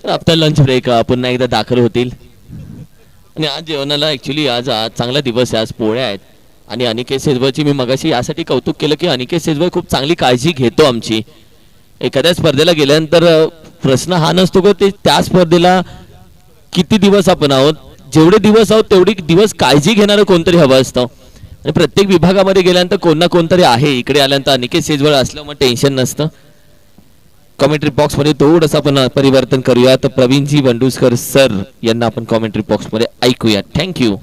After lunch break पुन्हा एकदा दाखल होतील. आणि आज जेवणाला ॲक्च्युली आज चांगला दिवस आहे. आज पोळ्या आहेत. आणि अनिकेत सेजवळची मी मगाशी यासाठी कौतुक केलं की अनिकेत सेजवळ खूप चांगली काळजी घेतो आमची. एखाद्या स्पर्धेला गेल्यानंतर प्रश्न हा नसतो की ते त्या स्पर्धेला किती दिवस आपण आहोत. जेवढे दिवस आहोत तेवढी दिवस काळजी घेणारं कोणतरी हवं असतं. आणि प्रत्येक विभागामध्ये गेल्यानंतर कोण ना कोणतरी आहे. इकडे आल्यानंतर अनिकेत सेजवळ असल्यामुळे टेन्शन नसतं. कॉमेंट्री बॉक्समध्ये थोडंसं आपण परिवर्तन करूया. तर प्रवीणजी बंडुसकर सर यांना आपण कॉमेंट्री बॉक्समध्ये ऐकूया. थँक्यू.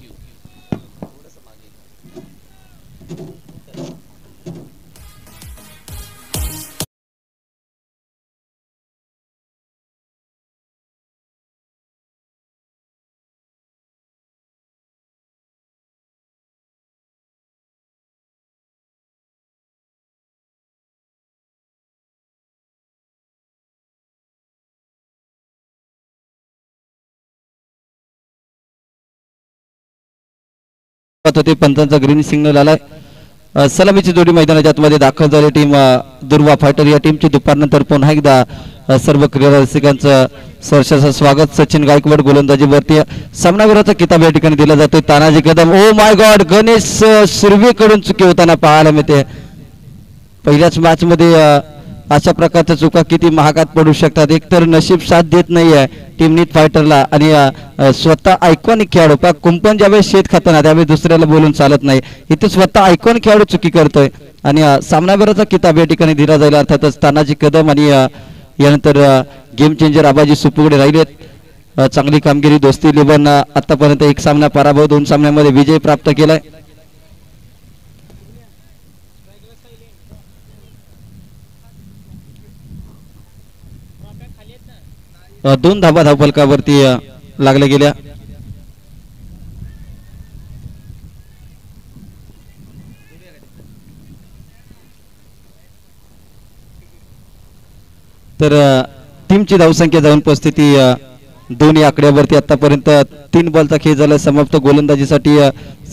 होते पंचांचा ग्रीन सिग्नल आलाय. सलामीची जोडी मैदानाच्या आतमध्ये दाखल झाली. टीम दुर्वा फायटर या टीमची दुपारनंतर पुन्हा एकदा सर्व क्रीडा रसिकांचं सहर्षाचं स्वागत. सचिन गायकवाड गोलंदाजीवरती सामनावीराचा किताब या ठिकाणी दिला जातोय. Tanaji Kadam oh my god Ganesh सुर्वेकडून चुकी होताना पाहायला मिळते. पहिल्याच मॅच मध्ये अशा प्रकारच्या चुका किती महागात पडू शकतात. एकतर नशीब साथ देत नाहीये टीम नीट फायटरला आणि स्वतः आयकॉनिक खेळाडू कुंपण ज्यावेळेस शेत खाताना त्यावेळेस दुसऱ्याला बोलून चालत नाही. इथे स्वतः आयकॉनिक खेळाडू चुकी करतोय आणि सामनावीराचा किताब या ठिकाणी दिला जाईल. अर्थातच तानाजी कदम आणि यानंतर गेम चेंजर आबाजी सुपुगडे राहिलेत. चांगली कामगिरी. दोस्ती 11 आतापर्यंत एक सामना पराभव 2 सामन्यामध्ये विजय प्राप्त केलाय. दोन धाबा धावफलकावरती लागल्या गेल्या. तर टीमची धावसंख्या जाऊन उपस्थिती दोन्ही आकड्यावरती आतापर्यंत 3 बॉलचा खेळ झाला समाप्त. गोलंदाजीसाठी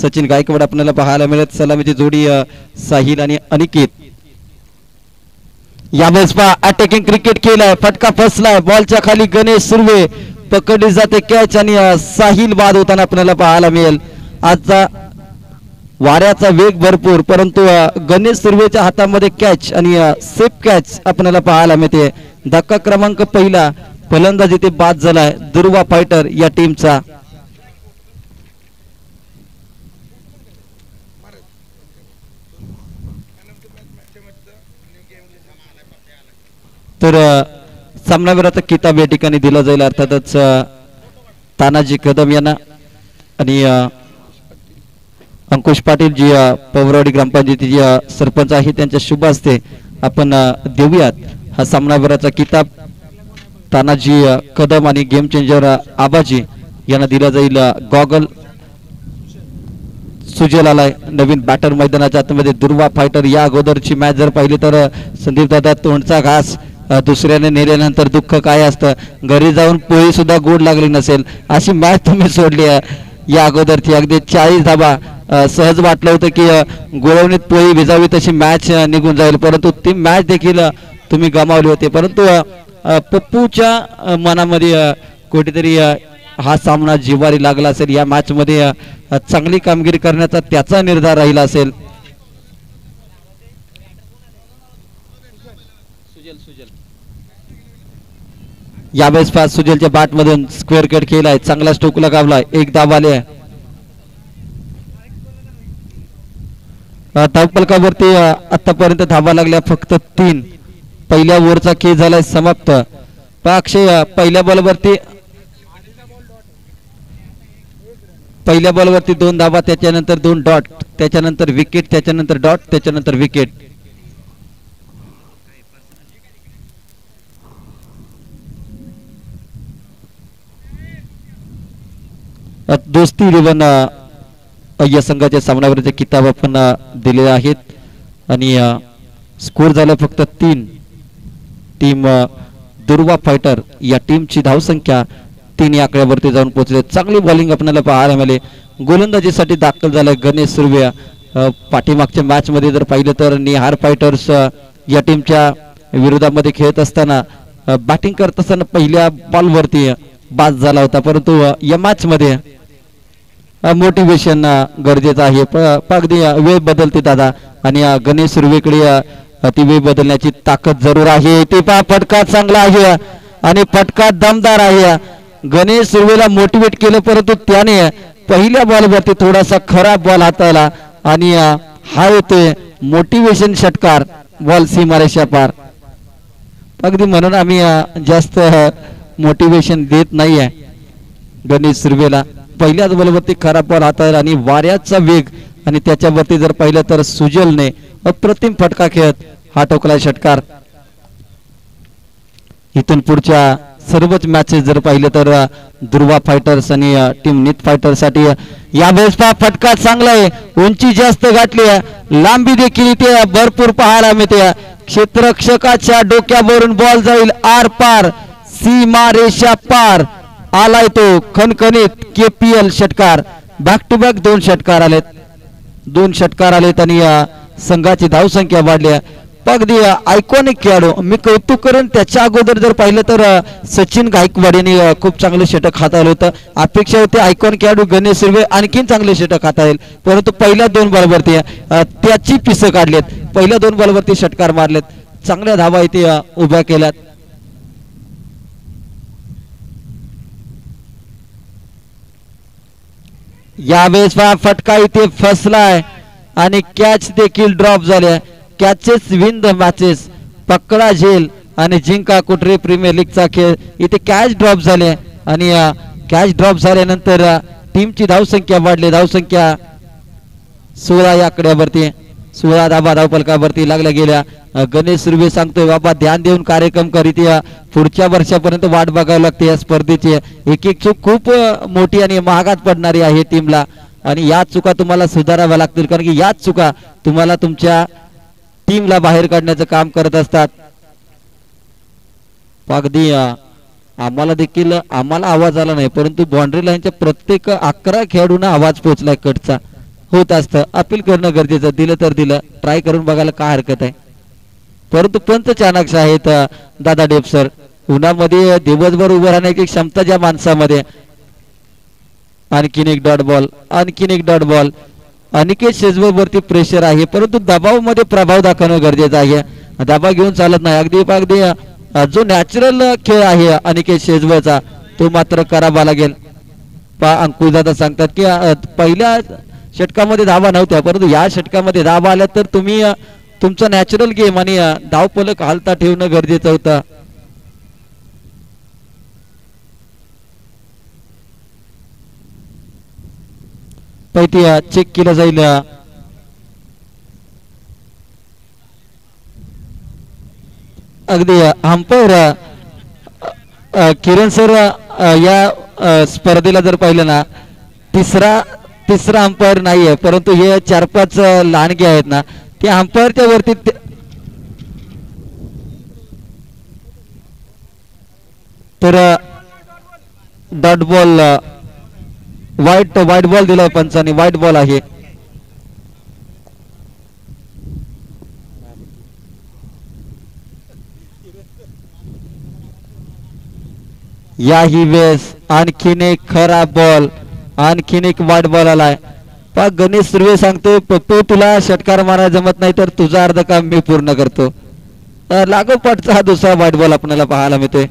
सचिन गायकवाड आपल्याला पाहायला मिळत. सलामीची जोडी साहिल आणि अनिकेत. यावेळेस अटॅकिंग क्रिकेट केलाय. फटका फसलाय. बॉलच्या खाली गणेश सुर्वे पकडली जाते कॅच आणि साहिल बाद होताना आपल्याला पाहायला मिळेल. आजचा वाऱ्याचा वेग भरपूर परंतु गणेश सुर्वेच्या हातामध्ये कॅच आणि सेफ कॅच आपल्याला पाहायला मिळते. धक्का क्रमांक पहिला फलंदाजी ते बाद झालाय दुर्वा फायटर या टीमचा. तर सामनावीराचा किताब या ठिकाणी दिला जाईल. अर्थातच तानाजी कदम यांना आणि अंकुश पाटील जी पवरवाडी ग्रामपंचायतीची सरपंच आहे त्यांच्या शुभ हस्ते आपण देऊयात हा सामनावीराचा किताब. तानाजी कदम आणि गेम चेंजर आबाजी यांना दिला जाईल गॉगल. सुजल आलाय नवीन बॅटर मैदानाच्या आतमध्ये. दुर्वा फायटर या अगोदरची मॅच जर पाहिली तर संदीप दादा तोंडचा घास दुसऱ्याने नेल्यानंतर दुःख काय असतं. घरी जाऊन पोळी सुद्धा गोड लागली नसेल अशी मॅच तुम्ही सोडली आहे या अगोदरची. अगदी 40 धाबा सहज वाटलं होतं की गोळवणीत पोळी भिजावी तशी मॅच निघून जाईल परंतु ती मॅच देखील तुम्ही गमावली होती. परंतु पप्पूच्या मनामध्ये कुठेतरी हा सामना जिव्हारी लागला असेल. या मॅच मध्ये चांगली कामगिरी करण्याचा त्याचा निर्धार राहिला असेल. यावेळेस फास्ट सुजलच्या बॅट मधून स्क्वेअर कट केलाय. चांगला स्ट्रोक लगावलाय. एक धाव आले. धावफलकावरती आतापर्यंत धावा लागल्या फक्त 3. पहिल्या ओव्हरचा खेळ झालाय समाप्त. अक्षय पहिल्या बॉलवरती 2 धावा त्याच्यानंतर 2 डॉट त्याच्यानंतर विकेट त्याच्यानंतर डॉट त्याच्यानंतर विकेट. दोस्ती 11 या संघाच्या सामन्यावरचे किताब आपण दिलेले आहेत आणि स्कोर झाला फक्त 3. टीम दुर्वा फायटर या टीमची धावसंख्या 3 या आकड्यावरती जाऊन पोहोचले. चांगली बॉलिंग आपल्याला पाहायला मिळाली. गोलंदाजीसाठी दाखल झालाय गणेश सुर्वे. पाठीमागच्या मॅच मध्ये जर पाहिलं तर निहार फायटर्स या टीमच्या विरोधामध्ये खेळत असताना बॅटिंग करत असताना पहिल्या बॉलवरती बाद झाला होता, परंतु या मॅच मध्ये मोटिवेशन गरजेचं आहे. अगदी वेळ बदलते दादा आणि गणेश सुर्वेकडे ती वेळ बदलण्याची ताकद जरूर आहे. ते फटका चांगला आहे आणि फटका दमदार आहे. गणेश सुर्वेला मोटिवेट केलं, परंतु त्याने पहिल्या बॉलवरती थोडासा खराब बॉल हाताळला आणि हा येतोय मोटिवेशन षटकार बॉल सीमारेषा पार. अगदी म्हणून आम्ही जास्त मोटिवेशन देत नाहीये गणेश सुर्वेला. पहिल्याच बॉलवरती खराब बॉल हाताळला आणि वाऱ्याचा वेग आणि त्याच्यावरती जर पाहिलं तर सुजलने अप्रतिम फटका खेळत हा टोकला षटकार. इथून पुढच्या सर्वच मॅचेस जर पाहिलं तर दुर्वा फायटर्स आणि टीम नीत फायटर्स साठी यावेळेस फटका चांगला आहे. उंची जास्त गाठली आहे, लांबी देखील इथे भरपूर पाहायला मिळते. क्षेत्ररक्षकाच्या डोक्यावरून बॉल जाईल आर पार, सीमा रेषा पार. आलाय तो खणखणीत KPL षटकार. बॅक टू बॅक दोन षटकार आलेत आणि संघाची धावसंख्या वाढली आहे. अगदी आयकॉनिक खेळाडू मी कौतुक करेन. त्याच्या अगोदर जर पाहिलं तर सचिन गायकवाड यांनी खूप चांगले षटक हाताळलं होतं. अपेक्षा होते आयकॉनिक खेळाडू गणेश सुर्वे आणखीन चांगले षटक हाताळेल, परंतु पहिल्या 2 बॉलवरती त्याची पिसं काढलेत. पहिल्या 2 बॉलवरती षटकार मारलेत, चांगल्या धावा इथे उभ्या केल्यात. यावेळेस फटका इथे फसलाय आणि कॅच देखील ड्रॉप झाले. कॅचेस विन द मॅचेस, पकडा झेल आणि जिंका कुठे प्रीमियर लीगचा खेळ. इथे कॅच ड्रॉप झाले आणि कॅच ड्रॉप झाल्यानंतर टीमची धावसंख्या वाढली. धावसंख्या 16 या आकड्यावरती, 16 धावा धावफलकावरती लागल्या गेल्या. गणेश सुर्वे सांगतोय बाबा ध्यान देऊन कार्यक्रम करीत या, पुढच्या वर्षापर्यंत वाट बघावी लागते या स्पर्धेची. एक एक चूक खूप मोठी आणि महागात पडणारी आहे टीमला आणि या चुका तुम्हाला सुधाराव्या लागतील, कारण की याच चुका तुम्हाला तुमच्या टीमला बाहेर काढण्याचं काम करत असतात. अगदी आम्हाला आवाज आला नाही, परंतु बाउंड्री लाईनच्या प्रत्येक 11 खेळाडूंना आवाज पोहोचलाय कटचा. होत असतं, अपील करणं गरजेचं. दिलं तर दिलं, ट्राय करून बघायला काय हरकत आहे. परंतु पंच चाणक्य आहेत दादा डेपसर. उन्हामध्ये दिवसभर उभं राहण्याची क्षमता ज्या माणसामध्ये. आणखीन एक डॉट बॉल. अनिकेत शेजवळ वरती प्रेशर आहे, परंतु दबाव मध्ये प्रभाव दाखवणं गरजेचं आहे. दबाव घेऊन चालत नाही. अगदी जो नॅचरल खेळ आहे अनिकेत शेजवळचा तो मात्र करावा लागेल. अंकुश दादा सांगतात की पहिल्या षटकामध्ये धावा नव्हत्या, परंतु या षटकामध्ये धावा आल्या तर तुम्ही तुमचा नॅचरल गेम आणि धावफलक हालता ठेवणं गरजेचं होतं. पैती चेक केलं जाईल. अगदी अंपायर किरण सर या स्पर्धेला जर पाहिलं ना तिसरा अंपायर नाहीये, परंतु हे 4-5 लहानगे आहेत ना, ते अंपायरच्या वरती तर डॉट बॉल वाईट बॉल दिलाय पंचाने. वाईट बॉल आहे. याही वेळेस आणखीन एक खराब बॉल, आणखीन एक वाईट बॉल आलाय. गणेश सुर्वे सांगतो पप्पू तुला षटकार मारायला जमत नाही तर तुझा अर्ध काम मी पूर्ण करतो. लागोपाठचा हा दुसरा वाईट बॉल आपल्याला पाहायला मिळतोय.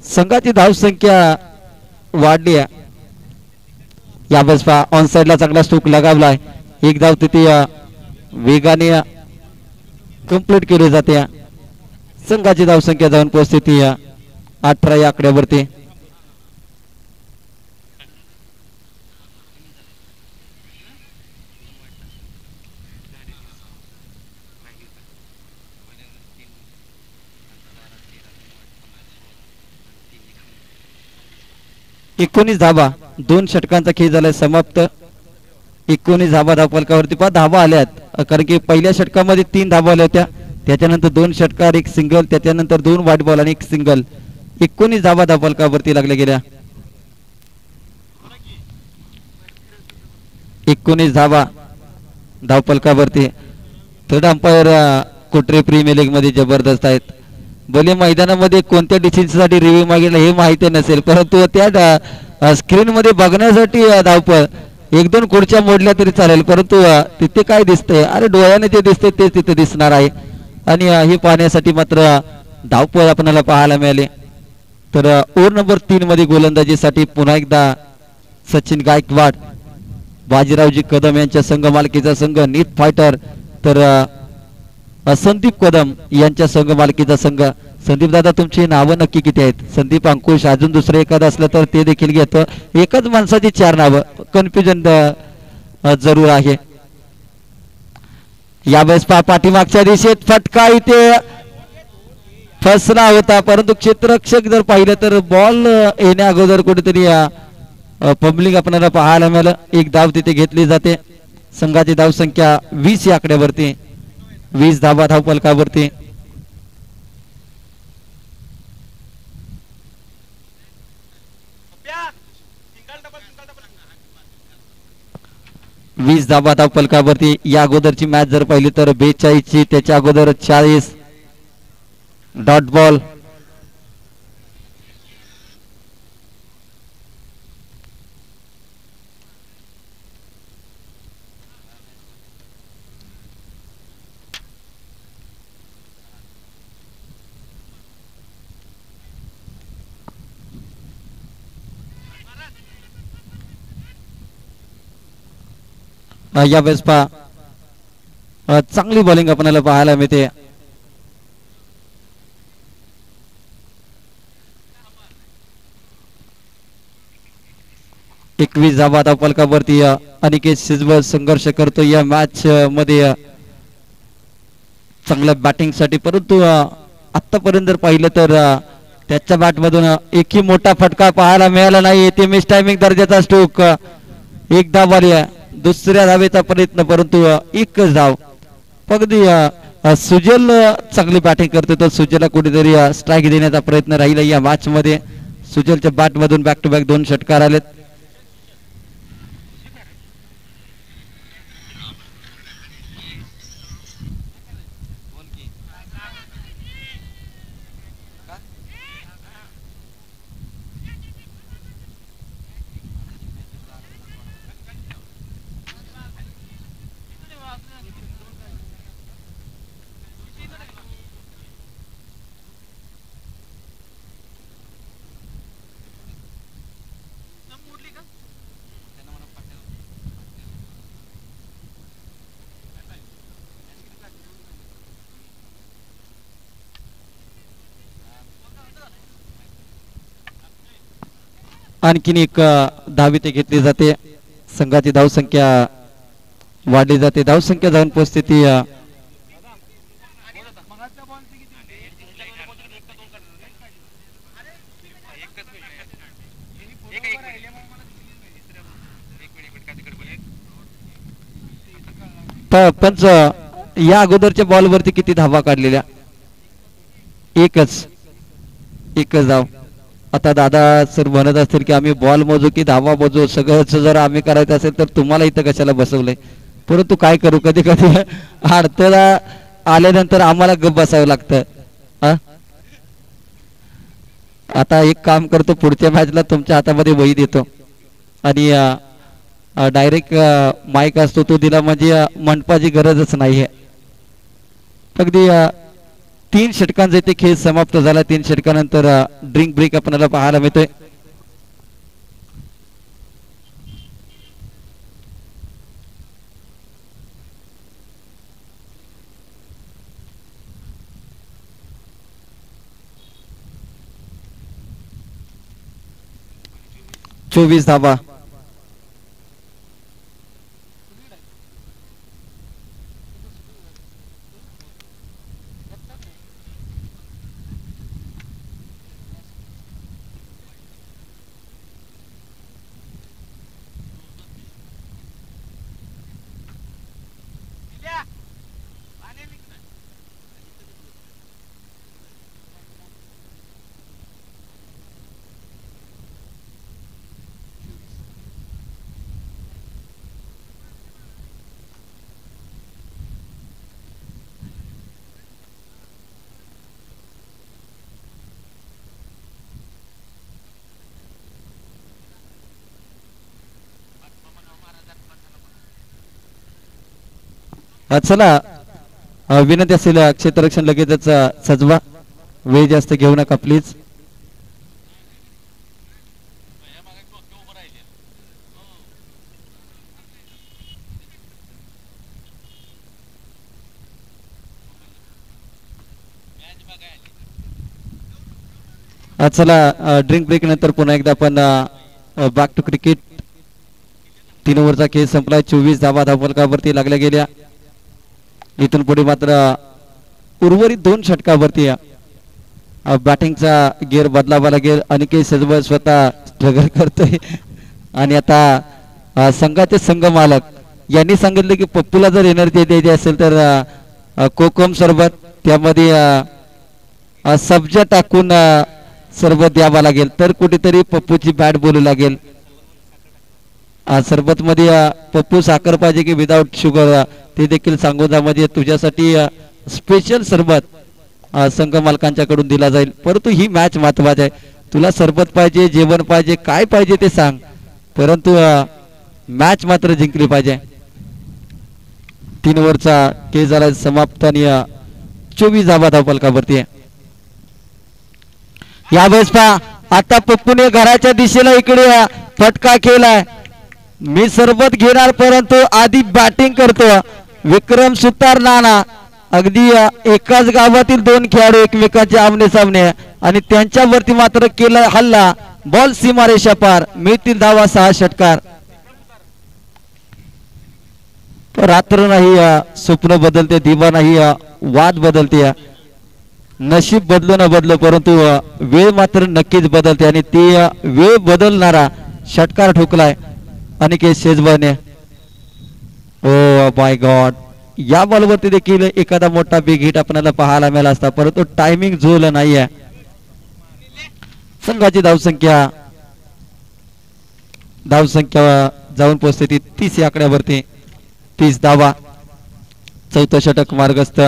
संघाची धावसंख्या वाढली आहे. यावेळेस ऑन साइडला चांगला स्ट्रोक लगावलाय. एक धाव तिथे वेगाने कंप्लीट केली जाते. संघाची धावसंख्या जाऊन पोहोचते 18 या आकड्यावरती. एकोणीस धावा, 2 षटकांचा खेळ झालाय समाप्त. 19 धावा धावफलकावरती. 5 धावा आल्यात, कारण की पहिल्या षटकामध्ये 3 धावा आल्या होत्या, त्याच्यानंतर 2 षटकार, 1 सिंगल, त्याच्यानंतर 2 वाईट बॉल आणि 1 सिंगल. 19 धावा धावफलकावरती लागल्या गेल्या. 19 धावा धावफलकावरती. Third umpire Kotre premier league मध्ये जबरदस्त आहेत. भले मैदानामध्ये कोणत्या डिसिजनसाठी रिव्ह्यू मागितला हे माहिती नसेल, परंतु त्या स्क्रीन मध्ये बघण्यासाठी धावपळ एक दोन खुर्च्या मोडल्या तरी चालेल, परंतु तिथे काय दिसतंय, अरे डोळ्याने जे दिसतंय तेच तिथे दिसणार आहे. आणि हे पाहण्यासाठी मात्र धावपळ आपल्याला पाहायला मिळाले. तर ओव्हर नंबर 3 मध्ये गोलंदाजीसाठी पुन्हा एकदा सचिन गायकवाड, बाजीरावजी कदम यांच्या संघ मालकीचा संघ नीट फायटर, तर संदीप कदम यांच्या संघ मालकीचा संघ. संदीप दादा तुमची नावं नक्की किती आहेत? संदीप, अंकुश, अजून दुसरं एखादं असलं तर ते देखील घेतो. एकच माणसाची 4 नावं, कन्फ्युजन जरूर आहे. यावेळेस पाठीमागच्या दिशेत फटका इथे फसला होता, परंतु क्षेत्ररक्षक जर पाहिलं तर बॉल येण्या अगोदर कुठेतरी पब्लिक आपल्याला पाहायला मिळालं. एक धाव तिथे घेतली जाते. संघाची धाव संख्या 20 या आकड्यावरती, 20 धावा धाव फलकावरती. वीस धावा धाव फलकावरती. या अगोदरची मॅच जर पाहिली तर 42 ची, त्याच्या अगोदर 40 डॉट बॉल. या वेळेस चांगली बॉलिंग आपल्याला पाहायला मिळते. एकवीस धावा धाव फलकावरती अनिकेत सिजवळ संघर्ष करतो या मॅच मध्ये चांगल्या बॅटिंग साठी, परंतु आतापर्यंत जर पाहिलं तर त्याच्या बॅट मधून एकही मोठा फटका पाहायला मिळाला नाही. ते मिस टायमिंग दर्जाचा स्ट्रोक. एक धाव आली, दुसऱ्या धावेचा प्रयत्न, परंतु एकच धाव. अगदी सुजल चांगली बॅटिंग करते, तर सुजलला कुठेतरी स्ट्राईक देण्याचा प्रयत्न राहिला या मॅच मध्ये. सुजलच्या बॅट मधून बॅक टू बॅक 2 षटकार आलेत. आणखीन एक धाव इथे घेतली जाते. संघाची धावसंख्या वाढली जाते. धावसंख्या जाऊन पोहोचते ती पंच या अगोदरच्या बॉल वरती किती धावा काढलेल्या? एकच धाव. आता दादा सर म्हणत असतील की आम्ही बॉल मोजू की धावा मोजू, सगळंच जर आम्ही करायचं असेल तर तुम्हाला इथं कशाला बसवलंय. परंतु काय करू, कधी कधी अडथळा आल्यानंतर आम्हाला गप बसावं लागतं. आता एक काम करतो, पुढच्या मॅचला तुमच्या हातामध्ये वही देतो आणि डायरेक्ट माईक असतो तो दिला म्हणजे मंडपाची गरजच नाहीये. अगदी 3 षटकांचा इथे खेळ समाप्त झाला. 3 षटकानंतर ड्रिंक ब्रेक आपल्याला पाहायला मिळतोय. चोवीस धावा. चला विनंती असेल क्षेत्ररक्षण लगेचच सजवा, वेळ जास्त घेऊ नका प्लीज. चला ड्रिंक ब्रेक नंतर पुन्हा एकदा आपण बॅक टू क्रिकेट. 3 ओव्हरचा खेळ संपला. 24 धावा धावफलकावरती लागल्या गेल्या. इथून पुढे मात्र उर्वरित 2 षटकावरती बॅटिंगचा गिअर बदलावा लागेल. अनिकेत सेजबळ स्वतः स्ट्रगल करतोय आणि आता संघाचे संघ मालक यांनी सांगितले की पप्पूला जर एनर्जी द्यायची असेल तर कोकम सरबत त्यामध्ये सब्जा टाकून सरबत द्यावा लागेल, तर कुठेतरी पप्पूची बॅट बोलू लागेल. सरबत मध्ये पप्पू साखर पाहिजे की विदाउट शुगर ते देखील सांगून जा, म्हणजे तुझ्यासाठी स्पेशल सरबत संघ मालकांच्याकडून दिला जाईल. परंतु ही मॅच महत्वाची आहे. तुला सरबत पाहिजे, जेवण पाहिजे, काय पाहिजे ते सांग, परंतु मॅच मात्र जिंकली पाहिजे. 3 ओव्हरचा खेळ झाला समाप्त आणि 24 धावा धावफलकावरती आहे. यावेळेस पहा आता पप्पूने घराच्या दिशेला इकडे फटका केलाय. मी सरबत घेणार परंतु आधी बॅटिंग करतो. विक्रम सुतार नाना अगदी एकाच गावातील 2 खेळाडू एकमेकांच्या आमने सामने आणि त्यांच्यावरती मात्र केला हल्ला. बॉल सीमारेषा पार. मिळतील धावा 6 षटकार. रात्र नाही स्वप्न बदलते, दिवा नाही वाद बदलते. नशीब बदलो न बदलो परंतु वेळ मात्र नक्कीच बदलते आणि ती वेळ बदलणारा षटकार ठोकलाय अनिकेत शेजबळने. ओ माय गॉड, या बॉलवरती देखील एखादा मोठा बिग हिट आपल्याला पाहायला मिळाला असता, परंतु टायमिंग जुळलं नाहीये. संघाची धावसंख्या जाऊन पोहोचते 30 या आकड्यावरती. 30 धावा. 4थं षटक मार्गस्थ.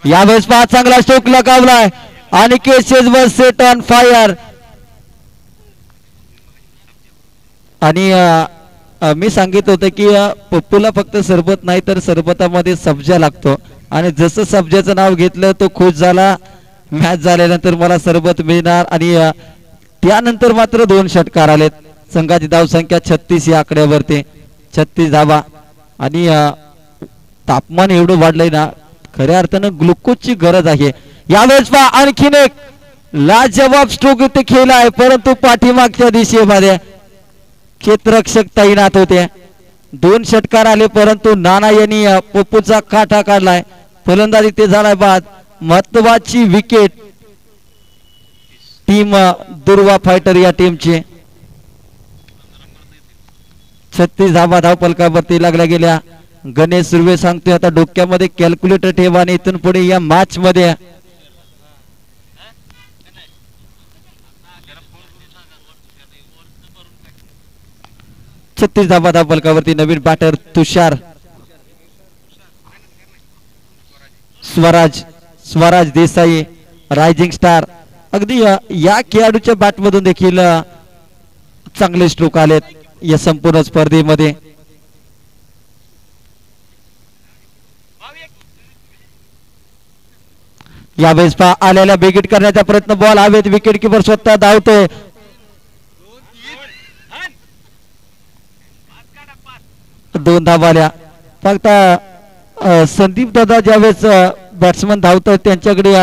यावेळेस पहा चांगला स्ट्रोक लगावलाय आणि शेजबळ सेट ऑन फायर. आणि मी सांगित होतं की पप्पूला फक्त सरबत नाही तर सरबतामध्ये सब्जा लागतो आणि जसं सब्जाचं नाव घेतलं तो खुश झाला. मॅच झाल्यानंतर मला सरबत मिळणार आणि त्यानंतर मात्र 2 षटकार आलेत. संघाची धावसंख्या 36 या आकड्यावरती. 36 धावा आणि तापमान एवढं वाढलंय ना, खऱ्या अर्थानं ग्लुकोजची गरज आहे. यावेळेस पहा आणखीन एक लाजवाब स्ट्रोक इथे खेळला आहे, परंतु पाठीमागच्या दिशेमध्ये क्षेत्ररक्षक तैनात होते. 2 षटकार आले परंतु नाना यांनी पप्पूचा काटा काढलाय. फलंदाजी ते झालाय बाद. महत्वाची विकेट टीम दुर्वा फायटर या टीमची. 36 धावा धावफलकावरती लागल्या गेल्या. गणेश सुर्वे सांगतोय आता डोक्यामध्ये कॅल्क्युलेटर ठेवा आणि इथून पुढे या मॅच मध्ये छत्तीस धावा धावफलकावरती. नवीन बॅटर तुषार स्वराज देसाई रायझिंग स्टार. अगदी या खेळाडूच्या बॅट मधून देखील चांगले स्ट्रोक आलेत या संपूर्ण स्पर्धेमध्ये. यावेळेस पहा आलेला बिगिट करण्याचा प्रयत्न. बॉल हवेत. विकेट किपर स्वतः धावतोय. 2 धावा आल्या. फक्त संदीप दादा ज्यावेळेस बॅट्समन धावतात त्यांच्याकडे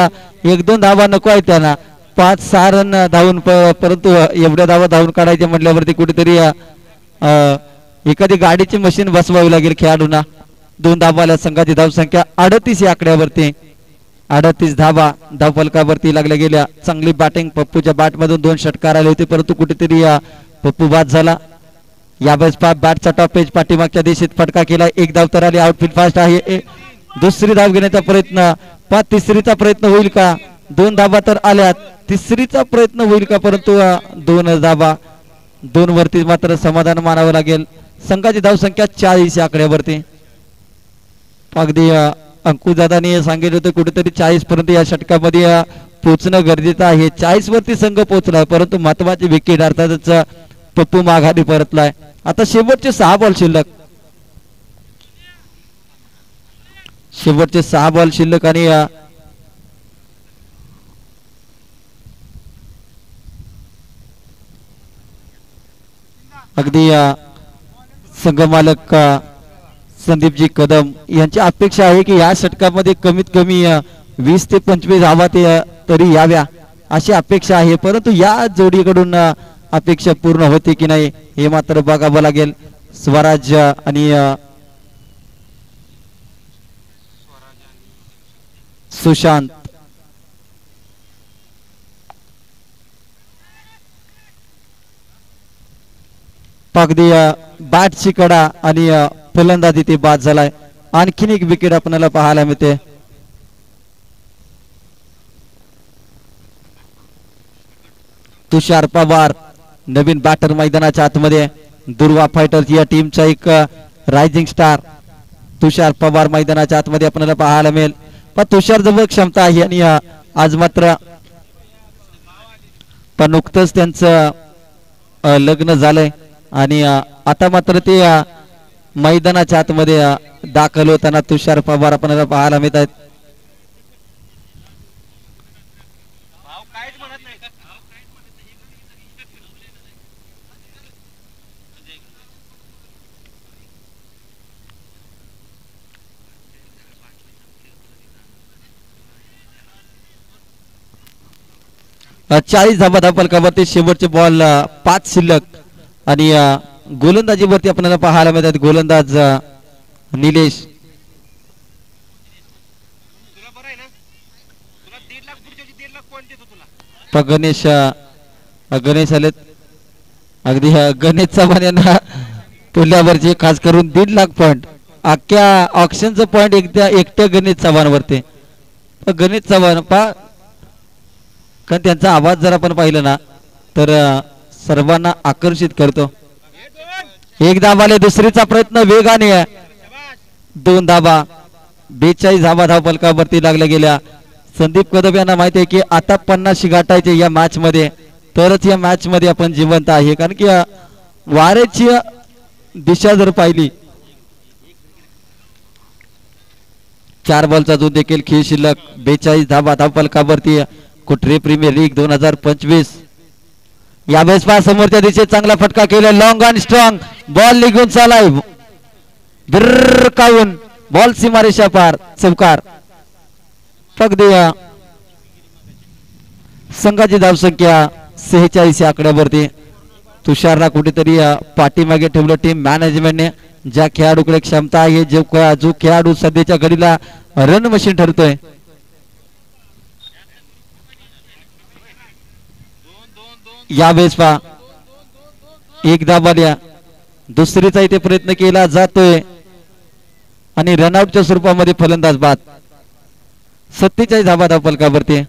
1-2 धावा नको आहे त्यांना. 5-6 रन धावून परंतु एवढ्या धावा धावून काढायचे म्हटल्यावरती कुठेतरी एखादी गाडीची मशीन बसवावी लागेल खेळाडूंना. 2 धावा आल्या. संघाची धावसंख्या 38 या आकड्यावरती. 38 धावा धावफलकावरती लागल्या गेल्या. चांगली बॅटिंग. पप्पूच्या बॅट मधून 2 षटकार आले होते परंतु कुठेतरी पप्पू बाद झाला. यावेळेस बॅटचा टॉप पेज पाठीमागच्या दिशेत फटका केला. 1 धाव तर आली. आउटफील्ड फास्ट आहे. दुसरी धाव घेण्याचा प्रयत्न. तिसरीचा प्रयत्न होईल का? 2 धावा तर आल्यात. तिसरीचा प्रयत्न होईल का? परंतु 2 धावा. 2 वरती मात्र समाधान मानावं लागेल. संघाची धावसंख्या 40 या आकड्यावरती. अगदी अंकुश दादाने सांगितलं होतं कुठेतरी 40 पर्यंत या षटकामध्ये पोहोचणं गरजेचं आहे. 40 वरती संघ पोहोचलाय परंतु महत्वाची विकेट अर्थातच पप्पू माघारी परतलाय. आता शेवटचे 6 बॉल शिल्लक, शेवटचे 6 बॉल शिल्लक आणि अगदी संघमालक संदीपजी कदम यांची अपेक्षा आहे की या षटकामध्ये कमीत कमी 20 ते 25 धावा तरी याव्या अशी अपेक्षा आहे. परंतु या जोडीकडून अपेक्षा पूर्ण होते की नाही हे मात्र बघावं लागेल. स्वराज आणि सुशांत अगदी बॅटची कडा आणि फलंदाजी ते बाद झालाय. आणखीन एक विकेट आपल्याला पाहायला मिळते. तुषार पवार नवीन बॅटर मैदानाच्या आतमध्ये. दुर्वा फायटर्स या टीमचा एक रायझिंग स्टार तुषार पवार मैदानाच्या आतमध्ये आपल्याला पाहायला मिळेल. पण तुषार जवळ क्षमता आहे आणि आज मात्र पण नुकतंच त्यांचं लग्न झालंय आणि आता मात्र ते मैदानाच्या आतमध्ये दाखल होताना तुषार पवार आपल्याला पाहायला मिळत आहेत. चाळीस धाबा धापलकावरती शेवटचे बॉल 5 शिल्लक आणि गोलंदाजीवरती आपल्याला पाहायला मिळतात. गोलंदाज निलेश गणेश गणेश आलेत. अगदी गणेश चव्हाण यांना पुल्यावरचे खास करून 1.5 लाख पॉइंट अख्ख्या ऑक्शनचं पॉइंट एकट्या गणेश चव्हाण वरती. गणेश चव्हाण कारण त्यांचा आवाज जर आपण पाहिलं ना तर सर्वांना आकर्षित करतो. 1 धाबाले दुसरीचा प्रयत्न वेगाने आहे. 2 धाबा 42 धाबा धावफलकावरती लागल्या गेल्या. संदीप कदम यांना माहिती आहे की आता 50 गाठायचे या मॅच मध्ये तरच या मॅच मध्ये आपण जिवंत आहे. कारण की वाऱ्याची दिशा जर पाहिली 4 बॉलचा जो देखील खेळ शिल्लक 42 धाबा धावफलकावरती. कुठरे प्रीमियर लीग 2025 यावेळेस पहा समोरच्या दिशेत चांगला फटका केला. लॉंग अँड स्ट्रॉंग बॉल निघून चालाय काऊन बॉल सीमारेषा पार चौकार. फक्त संघाची धावसंख्या 46 या आकड्यावरती. तुषारला कुठेतरी पाठीमागे ठेवलं टीम मॅनेजमेंटने. ज्या खेळाडूकडे क्षमता आहे जो खेळाडू सध्याच्या घडीला रन मशीन ठरतोय. यावेळेस पहा 1 धाबाल्या दुसरीचा इथे प्रयत्न केला जातोय आणि रनआउटच्या स्वरूपामध्ये फलंदाज बाद. 47 धाबा धावफलकावरती.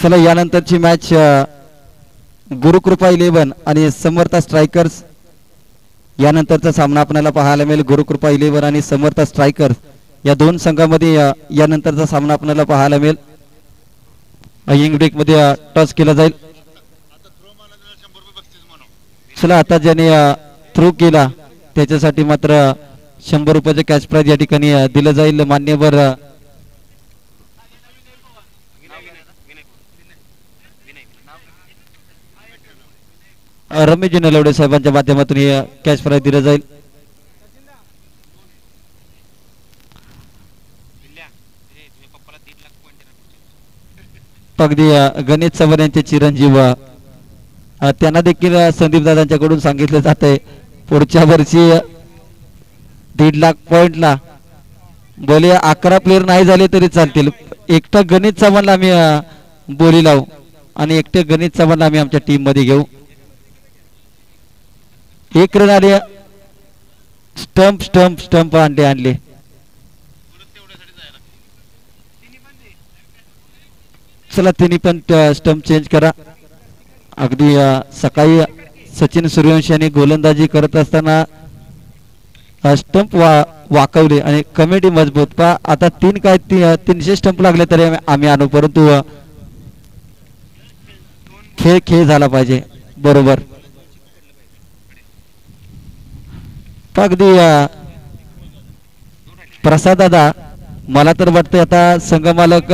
चला यानंतरची मॅच गुरुकृपा 11 आणि समर्था स्ट्रायकर्स यानंतरचा सामना आपल्याला पाहायला मिळेल. गुरुकृपा 11 आणि समर्था स्ट्रायकर्स या 2 संघामध्ये यानंतरचा सामना आपल्याला पाहायला मिळेल. इंग्लिश मध्ये टॉस केला जाईल. चला आता ज्याने थ्रो केला त्याच्यासाठी मात्र 100 रुपयाचे कॅश प्राइज या ठिकाणी दिलं जाईल. मान्यवर रमेशजी नलवडे साहेबांच्या माध्यमातून हे कॅश प्राइज दिलं जाईल. अगदी गणेश चव्हाण यांचे चिरंजीव त्यांना देखील संदीप दादांच्याकडून सांगितलं जात आहे पुढच्या वर्षी 1.5 लाख पॉइंटला बोले 11 प्लेयर नाही झाले तरी चालतील. एकटा गणेश चव्हाणला आम्ही बोली लावू आणि एकटे गणेश चव्हाणला आम्ही आमच्या टीम मध्ये घेऊ. 1 रन आले. स्टंप स्टंप स्टंप आणले. चला तिन्ही पण स्टंप चेंज करा. अगदी सकाळी सचिन सूर्यवंशी यांनी गोलंदाजी करत असताना स्टंप वाकवले आणि कमिटी मजबूत पा आता 300 स्टंप लागले तरी आम्ही आणू, परंतु खेळ झाला पाहिजे. बरोबर अगदी प्रसाद दादा, मला तर वाटतं आता संघमालक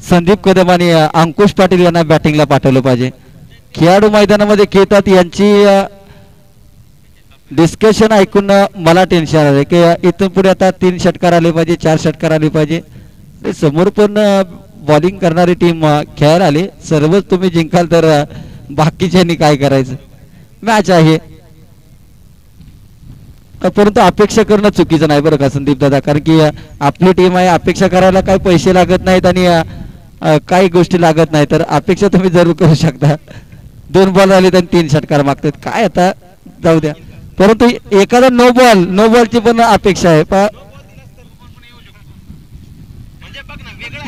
संदीप कदम आणि अंकुश पाटील यांना बॅटिंगला पाठवलं पाहिजे. खेळाडू मैदानामध्ये खेळतात, यांची डिस्कशन ऐकून मला टेन्शन आलं की इथून पुढे आता 3 षटकार आले पाहिजे, 4 षटकार आले पाहिजे. समोर पण बॉलिंग करणारी टीम खेळायला आली, सर्वच तुम्ही जिंकाल तर बाकीच्यांनी काय करायचं. मॅच आहे, परंतु अपेक्षा करणं चुकीचं नाही बरं का संदीप दादा, कारण की आपली टीम आहे. अपेक्षा करायला काही पैसे लागत नाहीत आणि काही गोष्टी लागत नाही, तर अपेक्षा तुम्ही जरूर करू शकता. 2 बॉल आले तर 3 षटकार मागतात, काय आता जाऊ द्या. परंतु एखादा नो बॉलची पण अपेक्षा आहे.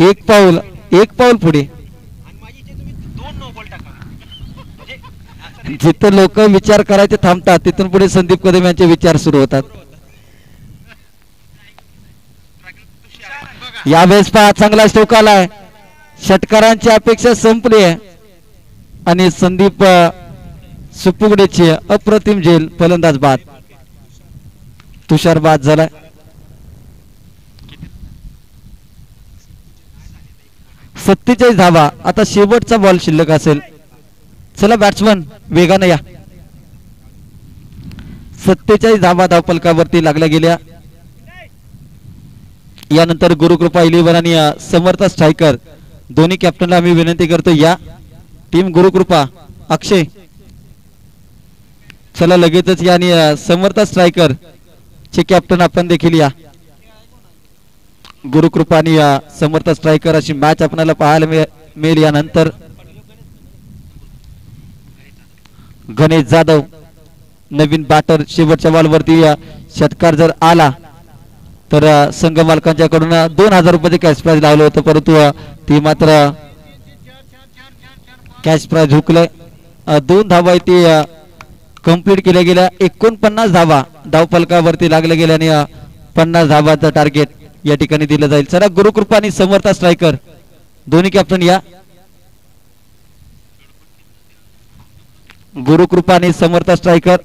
एक पाऊल पुढे, जिथं लोक विचार करायचे थांबतात तिथून पुढे संदीप कदम यांचे विचार सुरू होतात. यावेळेस पहा चांगला स्ट्रोक आलाय, षटकारांची अपेक्षा संपली आहे आणि संदीप सुपुगडेची अप्रतिम झेल, फलंदाज बाद, तुषार बाद झालाय. सत्तेचाळीस धावा, आता शेवटचा बॉल शिल्लक असेल. चला बॅट्समन वेगाने या. 47 धावा धावफलकावरती लागल्या गेल्या. यानंतर गुरुकृपा 11 आणि समर्थ स्ट्रायकर दोन्ही कॅप्टनला आम्ही विनंती करतो या. टीम गुरुकृपा अक्षय चला लगेचच या आणि समर्थ स्ट्रायकर चे कॅप्टन आपण देखील या. गुरुकृपा आणि समर्थ स्ट्रायकर अशी मॅच आपल्याला पाहायला मिळेल. यानंतर गणेश जाधव नवीन बॅटर, शेवटच्या बॉलवरती षटकार जर आला तर संघ मालकांच्याकडून 2000 रुपयाचे कॅश प्राइज लावलं होतं, परंतु ती मात्र कॅश प्राइज हुकलंय. 2 धावा ती कंप्लीट केल्या गेल्या. 49 धावा धावफलकावरती लागल्या गेल्या आणि 50 धावाचं टार्गेट या ठिकाणी दिलं जाईल. चला गुरुकृपा आणि समर्थ स्ट्रायकर दोन्ही कॅप्टन या. गुरुकृपा आणि समर्थ स्ट्रायकर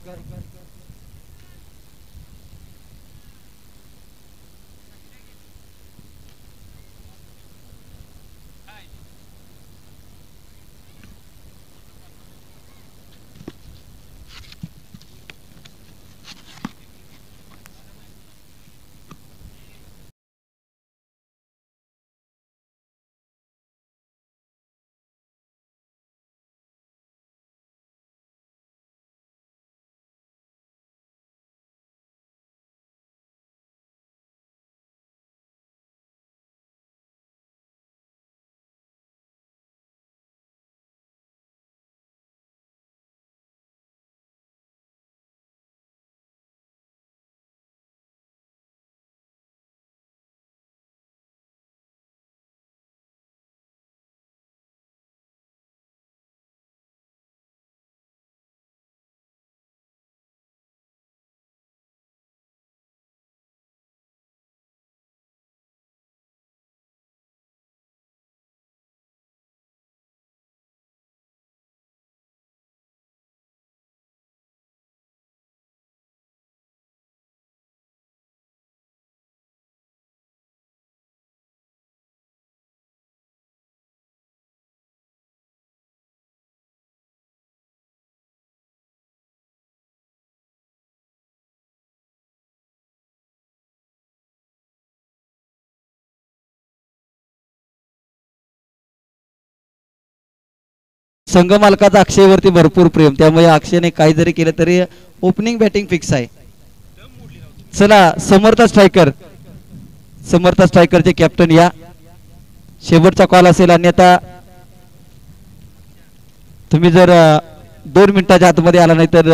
संघ मालकाचा अक्षयवरती भरपूर प्रेम, त्यामुळे अक्षयने काही जरी केलं तरी ओपनिंग बॅटिंग फिक्स आहे. चला समर्थ स्ट्रायकरचे कॅप्टन या. शेवटचा कॉल असेल, अन्यथा तुम्ही जर 2 मिनिटाच्या आतमध्ये आला नाही तर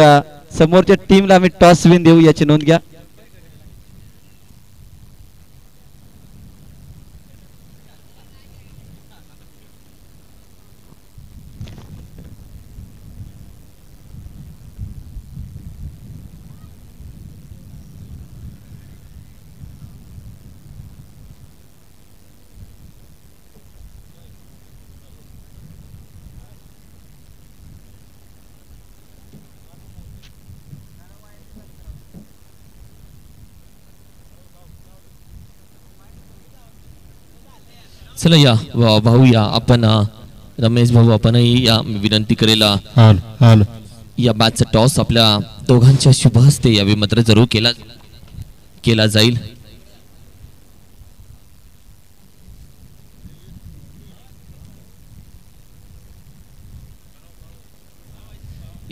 समोरच्या टीमला आम्ही टॉस विन देऊ, याची नोंद घ्या. चला या भाऊ या आपण रमेश भाऊ आपणही या विनंती करेल या मॅचचा टॉस आपल्या दोघांच्या शुभ हस्ते यावेळी मात्र जरूर केला जाईल.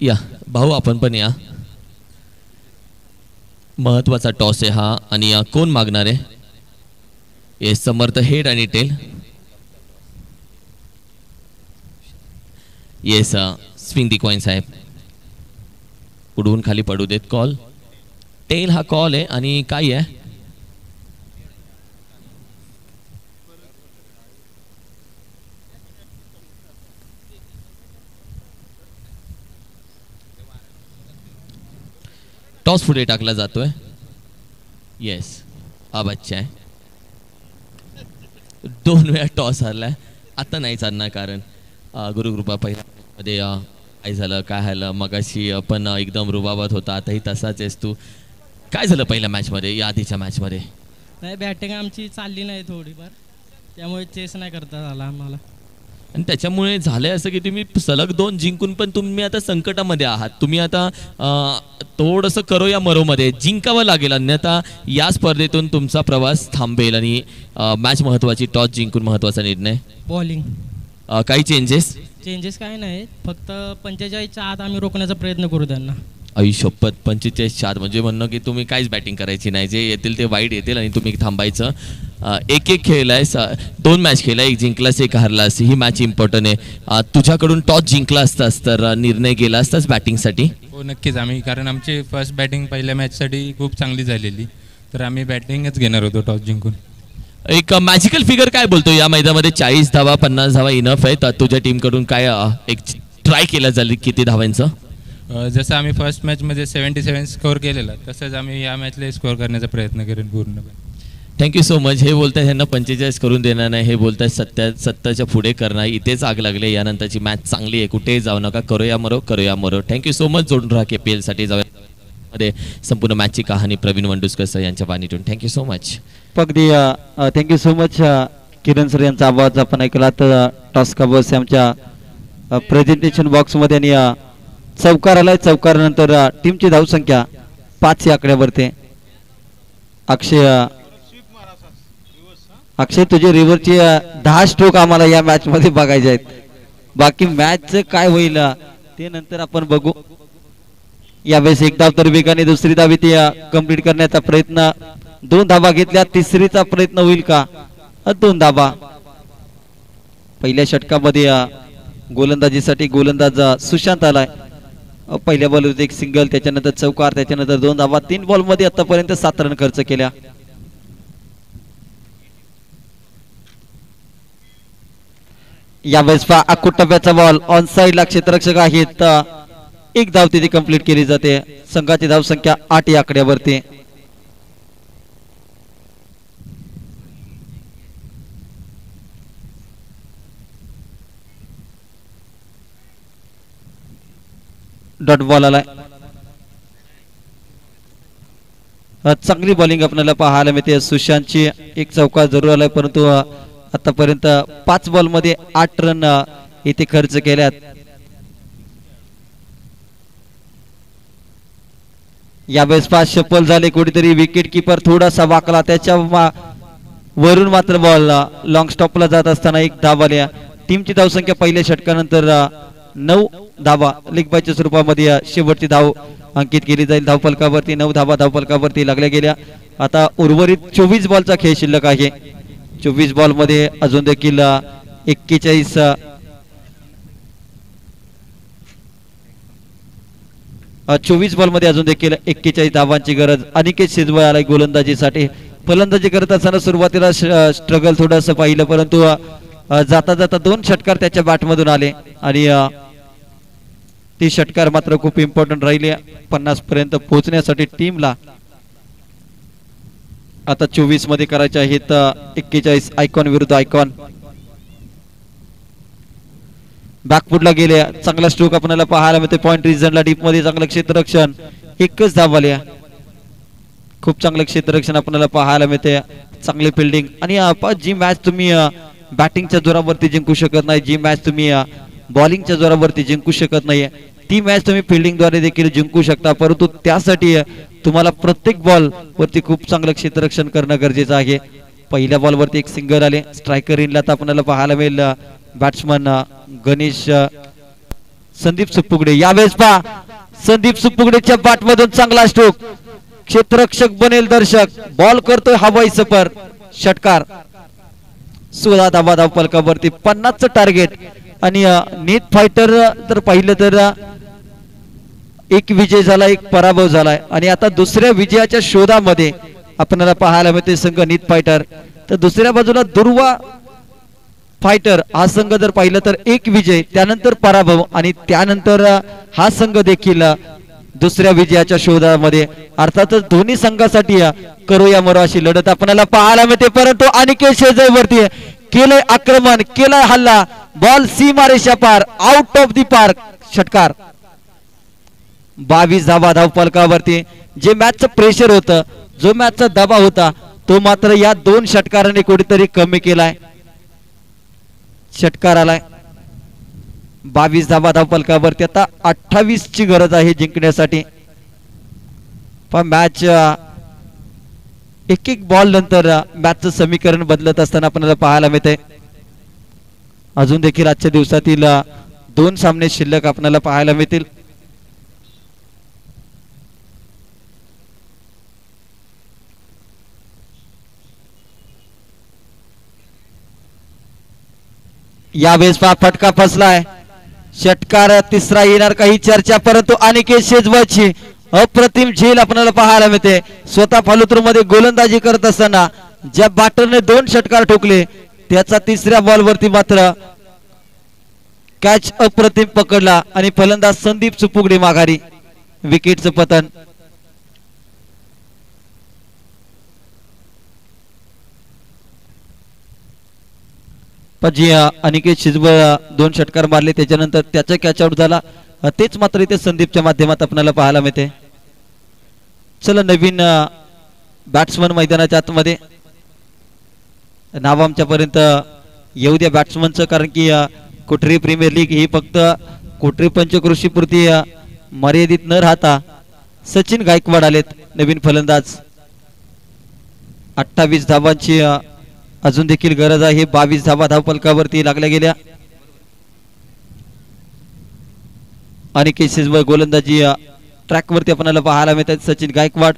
या भाऊ आपण पण या. महत्वाचा टॉस आहे हा आणि कोण मागणार आहे? हे समर्थ हेड आणि टेल. येस स्विंग दी कॉइन साहेब. उडवून खाली पडू देत. कॉल टेल हा कॉल आहे आणि काय आहे टॉस पुढे टाकला जातोय. येस हा बच्चा आहे. 2 वेळा टॉस हरलाय. आता नाही चालणार कारण गुरुकृपा पहिल्या मध्ये काय झालं काय झालं मगाशी आपण एकदम रुबाबात होता आताही तसाच आहेस तू. काय झालं पहिल्या मॅच मध्ये या आधीच्या मॅच मध्ये? नाही बॅटिंग आमची चालली नाही थोडीफार त्यामुळे चेस नाही करता आला आम्हाला आणि त्याच्यामुळे झालंय असं की तुम्ही सलग 2 जिंकून पण तुम्ही आता संकटामध्ये आहात. तुम्ही आता थोडंसं करो या मरो मध्ये जिंकावं लागेल अन्यथा या स्पर्धेतून तुमचा प्रवास थांबेल. आणि मॅच महत्वाची टॉस जिंकून महत्वाचा निर्णय. बॉलिंग काही चेंजेस काय नाही फक्त 45च्या आत आम्ही रोखण्याचा प्रयत्न करू त्यांना. आयुष्यपत 45 म्हणजे म्हणणं की तुम्ही काहीच बॅटिंग करायची नाही. जे येतील ते वाईट येतील आणि तुम्ही थांबायचं. एक खेळलाय 2 मॅच खेळलाय. एक जिंकलास एक हारलास. ही मॅच इम्पॉर्टंट आहे. तुझ्याकडून टॉस जिंकला असतास तर निर्णय गेला असतास बॅटिंगसाठी? हो नक्कीच. आम्ही कारण आमची फर्स्ट बॅटिंग पहिल्या मॅचसाठी खूप चांगली झालेली तर आम्ही बॅटिंगच घेणार होतो टॉस जिंकून. एक मॅजिकल फिगर काय बोलतो या मैदानामध्ये 40 धावा 50 धावा इनफ आहे. तर तुझ्या टीमकडून काय एक ट्राय केला जाईल किती धावांचं? जसं आम्ही फर्स्ट मॅचमध्ये 77 स्कोअर केलेला तसंच आम्ही या मॅचला स्कोअर करण्याचा प्रयत्न करेन पूर्णपणे. Thank you so much. हे बोलताय ह्यांना 45 करून देणार नाही. हे बोलताय 70च्या पुढे करणार. इथेच आग लागले. यानंतरची मॅच चांगली आहे. कुठेही जाऊ नका. करूया मरो. Thank you so much. जोडून राहा KPL साठी. जाऊया मध्ये संपूर्ण मॅचची कहाणी प्रवीण वंडुस्कर सर यांच्या वाणीतून. Thank you so much. अगदी thank you so much Kiran sir यांचा आवाज आपण ऐकला. तर टॉस का बॉस आमच्या प्रेझेंटेशन बॉक्समध्ये आणि चौकार आलाय. चौकारानंतर टीमची धावसंख्या 5 या आकड्यावरती. अक्षय तुझे रिव्हरचे 10 स्ट्रोक आम्हाला या मॅच मध्ये बघायचे आहेत. बाकी मॅच काय होईल ते नंतर आपण बघू. यावेळेस एक धाव तर वेगाने दुसरी धाव ती कंप्लीट करण्याचा प्रयत्न. 2 धावा घेतल्या. तिसरीचा प्रयत्न होईल का? 2 धावा. पहिल्या षटकामध्ये गोलंदाजीसाठी गोलंदाज सुशांत आलाय. पहिल्या बॉलवर एक सिंगल त्याच्यानंतर चौकार त्याच्यानंतर 2 धावा. 3 बॉल मध्ये आतापर्यंत 7 रन खर्च केल्या. यावेळेस अकुट टप्प्याचा बॉल ऑन साइडला क्षेत्ररक्षक आहेत. एक धाव तिथे कंप्लीट केली जाते. संघाची धाव संख्या 8 या आकड्यावरती. डॉट बॉल आलाय. चांगली बॉलिंग आपल्याला पाहायला मिळते सुशांतची. एक चौकार जरूर आलाय परंतु आतापर्यंत 5 बॉल मध्ये 8 रन इथे खर्च केल्यात. यावेळेस 5 शफल झाले. कुठेतरी विकेट किपर थोडासा वाकला. त्याच्या वरून मात्र बॉल लॉंग स्टॉपला जात असताना एक धाव आल्या. टीमची धावसंख्या पहिल्या षटकानंतर 9 धावा लीग बायच्या स्वरूपामध्ये शेवटची धाव अंकित केली जाईल. धावफलकावरती 9 धावा धावफलकावरती लागल्या गेल्या. आता उर्वरित 24 बॉलचा खेळ शिल्लक आहे. 24 बॉल मध्ये अजून देखील 41 24 बॉल मध्ये अजून देखील 41 धावांची गरज. अनिकेत शेजवळ आलाय गोलंदाजीसाठी. फलंदाजी करत असताना सुरुवातीला स्ट्रगल थोडंसं पाहिलं परंतु जाता जाता 2 षटकार त्याच्या बॅटमधून आले आणि ती षटकार मात्र खूप इम्पॉर्टंट राहिले 50 पर्यंत पोहोचण्यासाठी टीमला. आता 24 मध्ये करायचे आहेत 41. आयकॉन विरुद्ध आयकॉन. बॅकफुटला गेले. चांगला स्ट्रोक आपल्याला पाहायला मिळते. पॉइंट रिजनला डीप मध्ये चांगलं क्षेत्ररक्षण. एकच धाव आली. खूप चांगलं क्षेत्ररक्षण आपल्याला पाहायला मिळते. चांगली फिल्डिंग आणि जी मॅच तुम्ही बॅटिंगच्या जोरावरती जिंकू शकत नाही, जी मॅच तुम्ही बॉलिंगच्या जोरावरती जिंकू शकत नाहीये, ती मॅच तुम्ही फिल्डिंगद्वारे देखील जिंकू शकता. परंतु त्यासाठी तुम्हाला प्रत्येक बॉल वरती खूप चांगलं क्षेत्ररक्षण करणं गरजेचं आहे. पहिल्या बॉलवरती एक सिंगल आले. स्ट्रायकर इनला तर आपल्याला पाहायला मिळेल बॅट्समन गणेश संदीप सुपुगडे. यावेळेस पहा संदीप सुपुगडेच्या बॅटमधून चांगला स्ट्रोक, क्षेत्ररक्षक बनेल दर्शक. बॉल करतोय हवाई सफर, षटकार. 16 धावा धावफलकावरती 50चं टार्गेट. आणि नीट फायटर जर पाहिलं तर एक विजय झाला, एक पराभव झालाय. आणि आता दुसऱ्या विजयाच्या शोधामध्ये आपल्याला पाहायला मिळते संघ नीट फायटर. तर दुसऱ्या बाजूला दुर्वा फायटर हा संघ जर पाहिलं तर एक विजय, त्यानंतर पराभव, आणि त्यानंतर हा संघ देखील दुसऱ्या विजयाच्या शोधामध्ये. अर्थातच दोन्ही संघासाठी करो या मरो अशी लढत आपल्याला पाहायला मिळते. परंतु अनिकेत शेजवरती केलंय आक्रमण, केलाय हल्ला, बॉल सीमारेषा पार, आउट ऑफ दी पार्क, षटकार. 22 धावा धावफलकावरती. जे मॅचचं प्रेशर होतं, जो मॅचचा दबाव होता, तो मात्र या दोन षटकाराने कुठेतरी कमी केलाय. षटकार आलाय. 22 धावा धावफलकावरती. आता 28 ची गरज आहे जिंकण्यासाठी. पण मॅच एक एक बॉल नंतर मॅचचं समीकरण बदलत असताना आपल्याला पाहायला मिळते. अजून देखील आजच्या दिवसातील 2 सामने शिल्लक आपल्याला पाहायला मिळतील. यावेळेस फटका फसलाय. षटकार तिसरा येणार, काही चर्चा. परंतु अनिकेत शेजवळची अप्रतिम झेल आपल्याला पाहायला मिळते. स्वतः फॉलोथ्रू मध्ये गोलंदाजी करत असताना ज्या बॅटरने 2 षटकार ठोकले, त्याचा तिसऱ्या बॉलवरती मात्र कॅच अप्रतिम पकडला आणि फलंदाज संदीप सुपुगडे माघारी. विकेटचं पतन. जी अनिकेत शिजवळ 2 षटकार मारले, त्याच्यानंतर त्याचा कॅच आउट झाला. तेच मात्र इथे संदीपच्या माध्यमात आपल्याला पाहायला मिळते. चला नवीन बॅट्समन मैदानाच्या आतमध्ये. नाव आमच्यापर्यंत येऊ द्या बॅट्समनचं, कारण की कोठरी प्रीमियर लीग ही फक्त कोठरी पंचक्रोशीपुरती मर्यादित न राहता सचिन गायकवाड आलेत नवीन फलंदाज. 28 धावांची अजून देखील गरज आहे. 22 धावा धावफलकावरती लागल्या गेल्या. अनिकेत शेजवळ गोलंदाजी ट्रॅक वरती आपल्याला पाहायला मिळतात. सचिन गायकवाड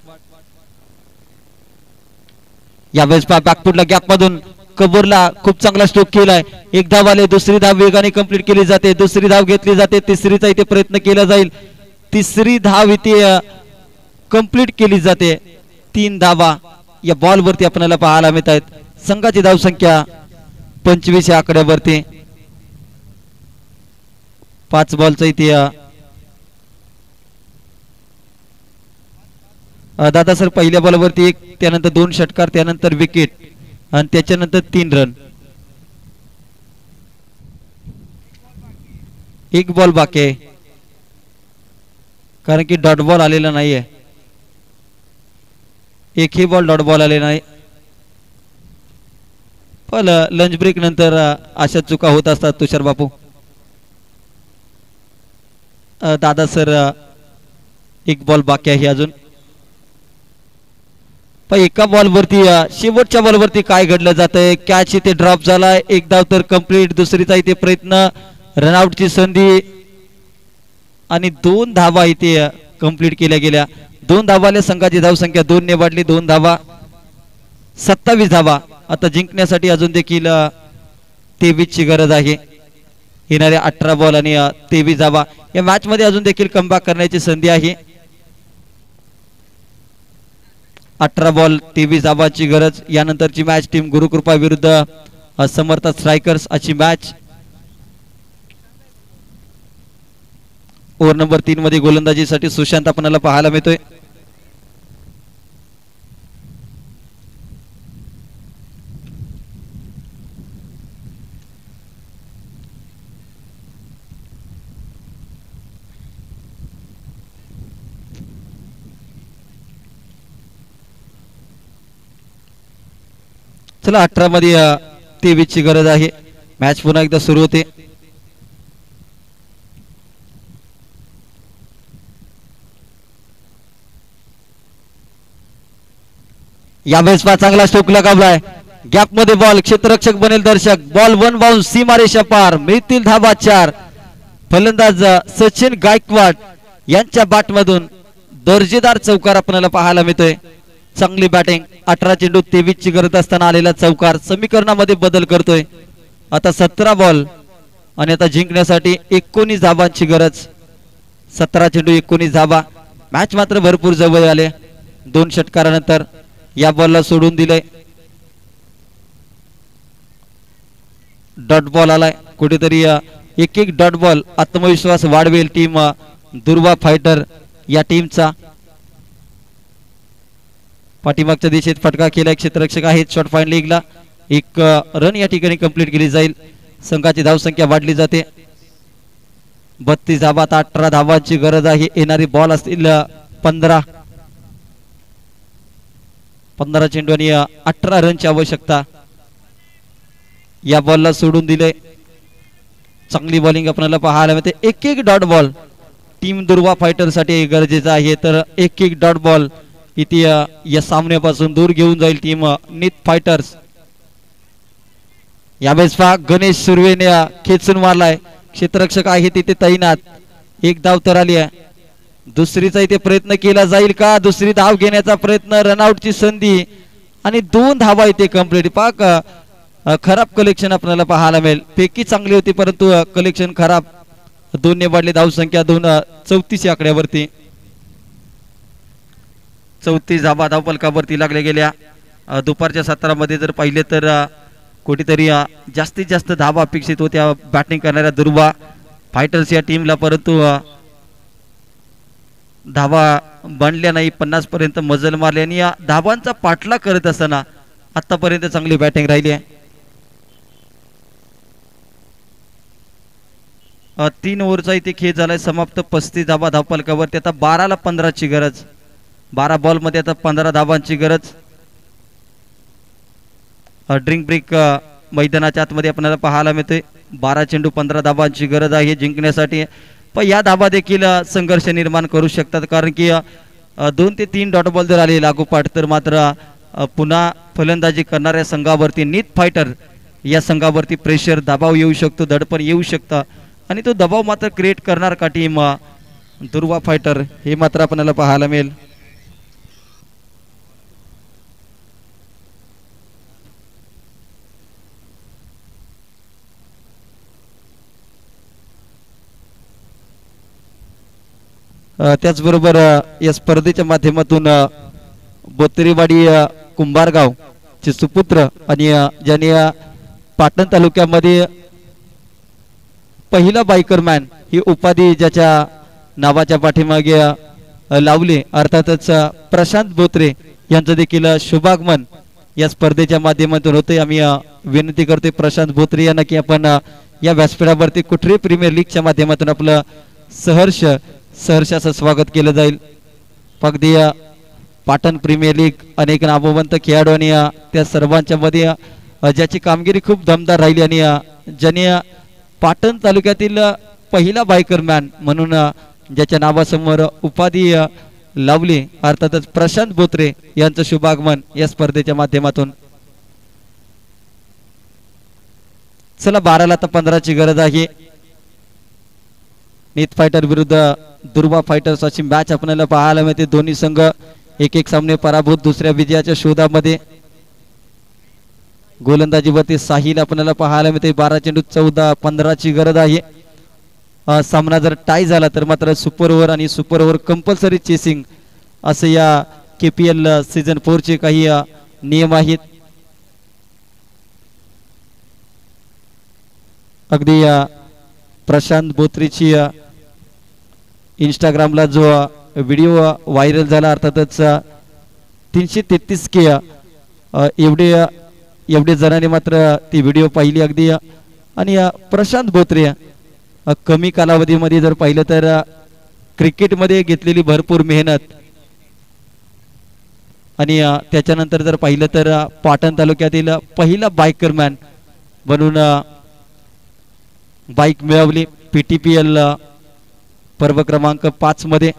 यावेळेस बॅकफुटला गॅप मधून कबूरला खूप चांगला स्ट्रोक केलाय. एक धाव आले. दुसरी धाव वेगाने कंप्लीट केली जाते. दुसरी धाव घेतली जाते. तिसरीचा इथे प्रयत्न केला जाईल. तिसरी धाव इथे कंप्लीट केली जाते. 3 धावा या बॉल वरती आपल्याला पाहायला मिळत आहेत. संघाची धावसंख्या 25 या आकड्यावरती. 5 बॉलचा इथे दादा सर पहिल्या बॉलवरती 1, त्यानंतर 2 षटकार, त्यानंतर विकेट आणि त्याच्यानंतर 3 रन. 1 बॉल बाकी आहे, कारण की डॉट बॉल आलेला नाहीये. एकही बॉल डॉट बॉल आले नाही. पण लंच ब्रेक नंतर अशा चुका होत असतात तुषार बापू. दादा सर 1 बॉल बाकी आहे अजून. पण एका बॉलवरती शेवटच्या बॉलवरती काय घडलं जातंय. कॅच इथे ड्रॉप झालाय. 1 धाव तर कंप्लीट. दुसरीचा इथे प्रयत्न, रनआउटची संधी आणि 2 धावा इथे कंप्लीट केल्या गेल्या. 2 धावाले संघाची धावसंख्या 2 ने वाढली. 2 धावा 27 धावा. आता जिंकण्यासाठी अजून देखील 23 ची गरज आहे. येणाऱ्या 18 बॉल आणि 23 धावा. या मॅच मध्ये अजून देखील कमबॅक करण्याची संधी आहे. 18 बॉल 23 धावांची गरज. यानंतरची मॅच टीम गुरुकृपा विरुद्ध समर्थ स्ट्रायकर्स अशी मॅच. ओव्हर नंबर 3 मध्ये गोलंदाजीसाठी सुशांत आपल्याला पाहायला मिळतोय. चला 18 मध्ये 23 ची गरज आहे. मॅच पुन्हा एकदा सुरू होते. यावेळेस चांगला स्ट्रोक लगावलाय. गॅप मध्ये बॉल, क्षेत्ररक्षक बनेल दर्शक. बॉल वन बाउन्स, सीमारेषा पार, मिळतील धाबा 4. फलंदाज सचिन गायकवाड यांच्या बॅटमधून दर्जेदार चौकार आपल्याला पाहायला मिळतोय. चांगली बॅटिंग. 18 चेंडू 23 ची गरज असताना आलेला चौकार समीकरणामध्ये बदल करतोय. आता 17 बॉल आणि आता जिंकण्यासाठी 19 धाबांची गरज. 17 चेंडू 19 धाबा. मॅच मात्र भरपूर जवळ आले. 2 षटकारानंतर या बॉलला सोडून दिलंय. डॉट बॉल आलाय. कुठेतरी एक डॉट बॉल आत्मविश्वास वाढवेल टीम दुर्वा फायटर या टीमचा. पाठीमागच्या दिशेत फटका केलाय. क्षेत्ररक्षक आहेत. शॉट फाईन लीगला 1 रन या ठिकाणी कंप्लीट केली जाईल. संघाची धावसंख्या वाढली जाते. 32 धाबा. 18 धावांची गरज आहे. येणारी बॉल असतील 15 चेंडू आणि 18 रनची आवश्यकता. या बॉलला सोडून दिले. चांगली बॉलिंग आपल्याला पाहायला मिळते. एक डॉट बॉल टीम दुर्वा फायटर साठी गरजेचा आहे. तर एक डॉट बॉल इथे या सामन्यापासून दूर घेऊन जाईल टीम नीत फायटर्स. यावेळेस गणेश सुर्वेने खेचून मारलाय. क्षेत्ररक्षक आहे तिथे तैनात. 1 धाव तर आली आहे. दुसरीचा इथे प्रयत्न केला जाईल का? दुसरी धाव घेण्याचा प्रयत्न. रनआउटची संधी आणि 2 धावा इथे कंप्लीट. पाक खराब कलेक्शन आपल्याला पाहायला मिळेल. पैकी चांगली होती परंतु कलेक्शन खराब. 2 ने वाढली धावसंख्या. 34 आकड्यावरती. 34 धाबा धावपलकावरती लागल्या गेल्या. दुपारच्या सत्रामध्ये जर पाहिले तर कुठेतरी जास्तीत जास्त धाबा अपेक्षित होत्या बॅटिंग करणाऱ्या दुर्वा फायटर्स या टीमला, परंतु धाबा बनल्या नाही. 50 पर्यंत मजल मारली आणि या धाबांचा पाठलाग करत असताना आतापर्यंत चांगली बॅटिंग राहिली आहे. 3 ओव्हरचा इथे खेळ झालाय समाप्त. 35 धाबा धावपलकावरती. आता 12ला 15 ची गरज. 12 बॉल मध्ये आता 15 धाबांची गरज. ड्रिंक ब्रेक मैदानाच्या आतमध्ये आपल्याला पाहायला मिळते. 12 चेंडू 15 धाबांची गरज आहे जिंकण्यासाठी. पण या धाबा देखील संघर्ष निर्माण करू शकतात, कारण की 2 ते 3 डॉट बॉल जर आले लागोपाठ तर मात्र पुन्हा फलंदाजी करणाऱ्या संघावरती नीत फायटर या संघावरती प्रेशर दबाव येऊ शकतो, दडपण येऊ शकतं आणि तो दबाव मात्र क्रिएट करणार का टीम दुर्वा फायटर हे मात्र आपल्याला पाहायला मिळेल. त्याचबरोबर या स्पर्धेच्या माध्यमातून बोत्तेवाडी कुंभारगाव चे सुपुत्र आणि ज्यांनी पाटण तालुक्यामध्ये पहिला बायकर मॅन ही उपाधी ज्याच्या नावाच्या पाठीमागे लावली, अर्थातच प्रशांत बोत्रे यांचं देखील शुभागमन या स्पर्धेच्या माध्यमातून होते. आम्ही विनंती करतोय प्रशांत बोत्रे यांना की आपण या व्यासपीठावरती कुठली प्रीमियर लीगच्या माध्यमातून आपलं सहर्षाचं स्वागत केलं जाईल. अगदी पाटण प्रीमियर लीग अनेक नामवंत खेळाडू आणि त्या सर्वांच्या मध्ये ज्याची कामगिरी खूप दमदार राहिली आणि ज्याने पाटण तालुक्यातील पहिला बायकर मॅन म्हणून ज्याच्या नावासमोर उपाधी लावली, अर्थातच प्रशांत बोत्रे यांचं शुभागमन या स्पर्धेच्या माध्यमातून. चला 12ला आता 15 ची गरज आहे. नीत फायटर विरुद्ध दुर्वा फायटर्स अशी मॅच आपल्याला पाहायला मिळते. दोन्ही संघ एक सामने पराभूत, दुसऱ्या विजयाच्या शोधामध्ये. गोलंदाजीवरती साहिल आपल्याला पाहायला मिळते. 12 चेंडू 14-15 ची गरज आहे. सामना जर टाय झाला तर मात्र सुपर ओव्हर आणि सुपर ओव्हर कंपल्सरी चेसिंग असे या KPL सीझन 4 चे काही नियम आहेत. अगदी प्रशांत बोत्रेची इंस्टाग्रामला जो व्हिडिओ व्हायरल झाला, अर्थातच 333K एवढे जणांनी मात्र ती व्हिडिओ पाहिली अगदी. आणि प्रशांत बोत्रे कमी कालावधीमध्ये जर पाहिलं तर क्रिकेटमध्ये घेतलेली भरपूर मेहनत आणि त्याच्यानंतर जर पाहिलं तर पाटण तालुक्यातील पहिला बायकर मॅन म्हणून बाईक मिळवली PTPL पर्व क्रमांक 5 मध्ये.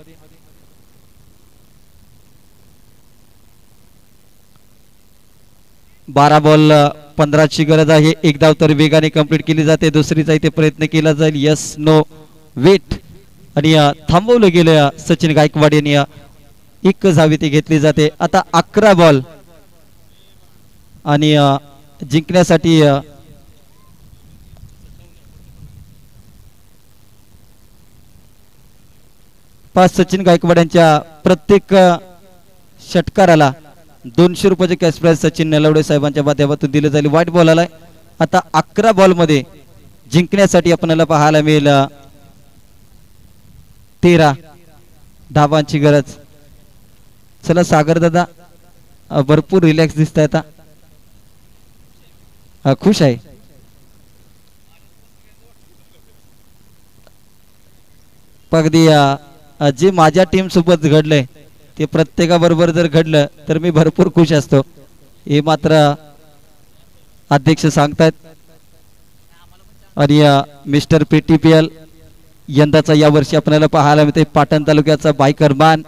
बारा बॉल 15 ची गरज आहे. एक धाव तर वेगाने कंप्लीट केली जाते. दुसरीचा इथे प्रयत्न केला जाईल. यस नो वेट आणि थांबवलं गेलं सचिन गायकवाड यांनी. एक धाव ती घेतली जाते. आता 11 बॉल आणि जिंकण्यासाठी सचिन गायकवाड यांच्या प्रत्येक षटकाराला 200 रुपयाचे कॅश प्राइज सचिन नलवडे साहेबांच्या माध्यमातून दिले जाईल. व्हाईट बॉल आलाय. आता 11 बॉल मध्ये जिंकण्यासाठी आपल्याला पाहायला मिळेल 13 धावांची गरज. चला सागर दादा भरपूर रिलॅक्स दिसत आहेत. खुश आहे. अगदी जे माझ्या टीम सोबत घडलंय ते प्रत्येकाबरोबर जर घडलं तर मी भरपूर खुश असतो. हे मात्र अध्यक्ष सांगतायत. आणि मिस्टर PTPL यंदाचा या वर्षी आपल्याला पाहायला मिळते पाटण तालुक्याचा बायकर मान,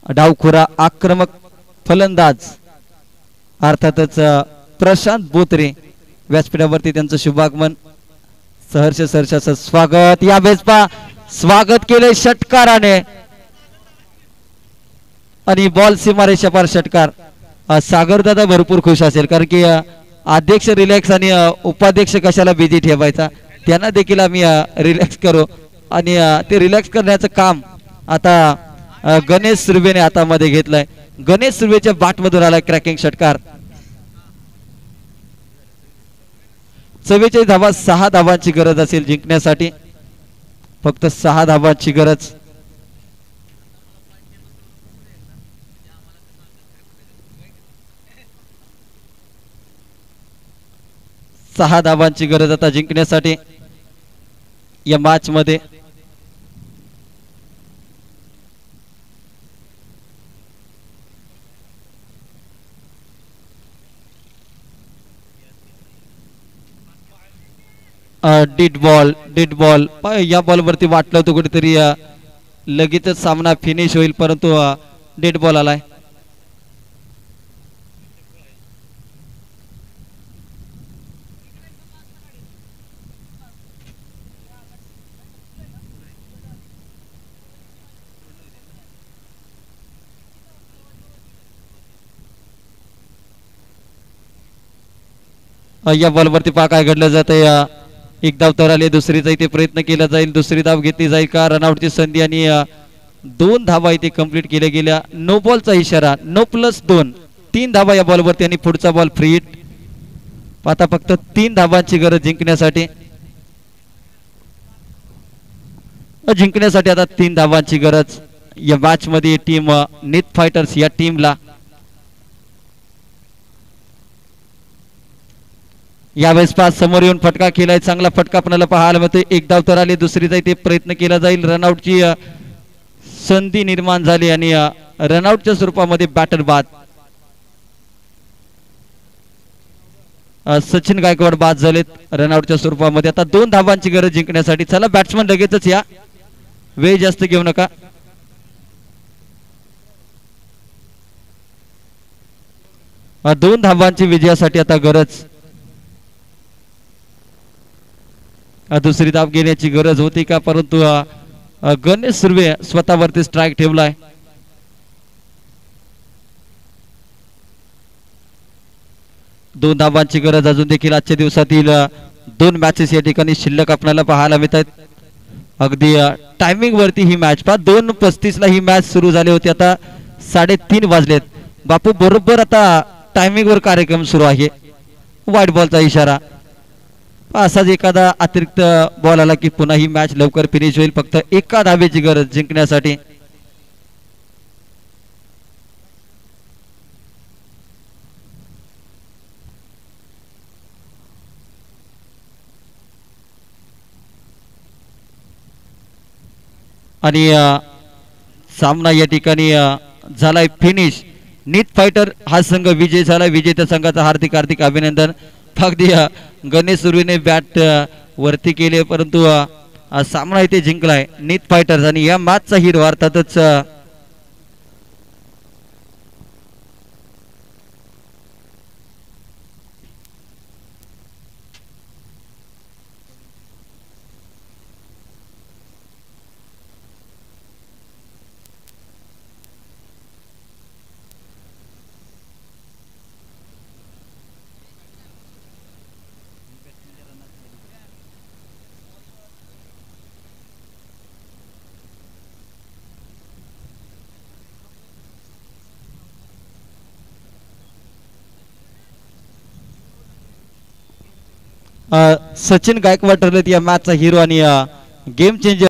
डावखुरा आक्रमक फलंदाज अर्थातच प्रशांत बोत्रे. व्यासपीठावरती त्यांचं शुभागमन. सहर्ष सहर्षाचं स्वागत. या बेसपा स्वागत केले षटकाराने आणि बॉल सीमारेषा पार षटकार. सागर दादा भरपूर खुश असेल कारण की अध्यक्ष रिलॅक्स आणि उपाध्यक्ष कशाला बिझी ठेवायचा. त्यांना देखील आम्ही रिलॅक्स करू आणि ते रिलॅक्स करण्याचं काम आता गणेश सुर्वेने हातामध्ये घेतलंय. गणेश सुर्वेच्या बाटमधून आलाय क्रॅकिंग षटकार. 44 धावा. 6 धावांची गरज असेल जिंकण्यासाठी. फक्त 6 धावांची गरज. सहा धावांची गरज आता जिंकण्यासाठी या मॅच मध्ये. डेड बॉल या बॉल वरती वाटलं होतं कुठेतरी लगेचच सामना फिनिश होईल परंतु डेड बॉल आलाय. या बॉल वरती पहा काय घडलं जातंय. एक धाव तर आली. दुसरीचा इथे प्रयत्न केला जाईल. दुसरी धाव घेतली जाईल का. रनआउटची संधी आणि 2 धावा इथे कंप्लीट केल्या गेल्या. नो बॉलचा इशारा. नो +2. 3 धावा या बॉल वरती आणि पुढचा बॉल फ्री हिट. आता फक्त 3 धावांची गरज जिंकण्यासाठी. आता 3 धावांची गरज या मॅच मध्ये. टीम नीत फायटर्स या टीमला यावेळेस पास समोर येऊन फटका केलाय. चांगला फटका आपल्याला पाहायला मिळतोय. एक धाव तर आली. दुसरीचा इथे प्रयत्न केला जाईल. रनआउटची संधी निर्माण झाली आणि रनआउटच्या स्वरूपामध्ये बॅटर बाद. सचिन गायकवाड बाद झालेत रनआउटच्या स्वरूपामध्ये. आता 2 धावांची गरज जिंकण्यासाठी. चला बॅट्समन लगेचच या. वेळ जास्त घेऊ नका. दोन धावांची विजयासाठी आता गरज. दुसरी धाव घेण्याची गरज होती का परंतु गणेश सुर्वे स्वतःवरती स्ट्राइक ठेवलाय. दोन धावांची गरज अजून देखील आजच्या दिवसातील 2 मॅचेस या ठिकाणी शिल्लक आपल्याला पाहायला मिळत आहेत. अगदी टायमिंग वरती ही मॅच पहा. 2:35 ला ही मॅच सुरू झाली होती. आता 3:30 वाजलेत. बापू बरोबर आता टायमिंग वर कार्यक्रम सुरू आहे. व्हाईट बॉलचा इशारा. असाच एखादा अतिरिक्त बॉल आला की पुन्हा ही मॅच लवकर फिनिश होईल. फक्त 1 धावेची गरज जिंकण्यासाठी. आणि सामना या ठिकाणी झालाय फिनिश. नीत फायटर हा संघ विजय झाला. विजेत्या संघाचा हार्दिक हार्दिक अभिनंदन. अगदी गणेश सुर्वेने बॅट वरती केली परंतु सामना इथे जिंकलाय नीत फायटर्स आणि या मॅचचा हिरो अर्थातच सचिन गायकवाड ठरलेत या मॅचचा हिरो आणि गेम चेंजर